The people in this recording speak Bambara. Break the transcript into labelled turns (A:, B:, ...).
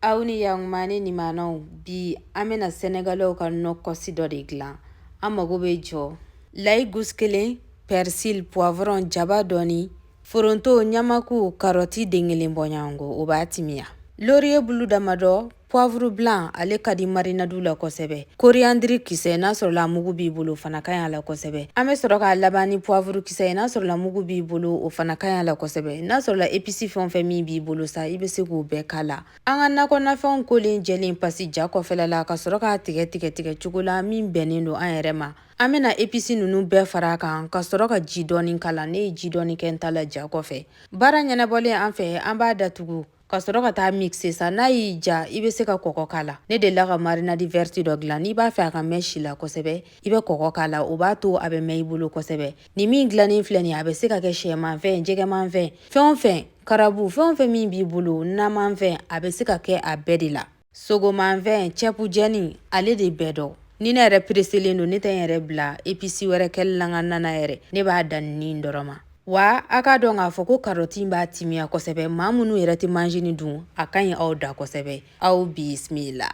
A: Aw ni yankumani ni maanaw bi an bɛna Sɛnɛgalɛw ka nɔkɔsi dɔ de dilan. An mago bɛ jɔ layi gus kelen, persil, poivron, jaba dɔɔni, foronto, ɲamaku, karɔti den kelen bɔ ɲɔgɔn o b'a timiya. Laurier bulu damadɔ, poivre blanc ale ka di marinade la kosɛbɛ. Coriandre kisɛ n'a sɔrɔla mugu b'i bolo o fana ka ɲi a la kosɛbɛ. An bɛ sɔrɔ k'a laban ni poivre kisɛ n'a sɔrɔla mugu b'i bolo o fana ka ɲi a la kosɛbɛ. N'a sɔrɔla épices fɛn fɛn min b'i bolo sa i bɛ se k'o bɛɛ k'a la. An ka nakɔnafɛnw kolen jɛlen pasi ja kɔfɛla la ka sɔrɔ k'a tigɛ cogo la min bɛnnen don an yɛrɛ ma. An bɛna épices ninnu bɛɛ fara kan ka sɔrɔ ka ji dɔɔni k'a la. Ne ye ji dɔɔni kɛ n ta la ja kɔfɛ. Baara ɲɛnabɔlen an fɛ an b'a datugu ka sɔrɔ ka taa mixer sa n'a y'i ja i bɛ se ka kɔgɔ k'a la. Ne delila ka marinade verte dɔ dilan n'i b'a fɛ a ka mɛn si la kosɛbɛ i bɛ kɔgɔ k'a la o b'a to a bɛ mɛn i bolo kosɛbɛ. Ni min dilannen filɛ nin a bɛ se ka kɛ sɛmanfɛn, jɛgɛmanfɛn, fɛn o fɛn, karabu, fɛn o fɛn min b'i bolo namanfɛn a bɛ se ka kɛ a bɛɛ de la. Sogomanfɛn, cɛpu jɛni ale de bɛɛ dɔn. Ni ne yɛrɛ preselen don ne tɛ n yɛrɛ bila épices wɛrɛ kɛli la n ka nana yɛrɛ ne b'a dan nin dɔrɔn ma. Wa a k'a dɔn k'a fɔ ko karɔti b'a timiya kosɛbɛ maa minnu yɛrɛ tɛ manzini dun a ka ɲi aw da kosɛbɛ. Aw bisimila.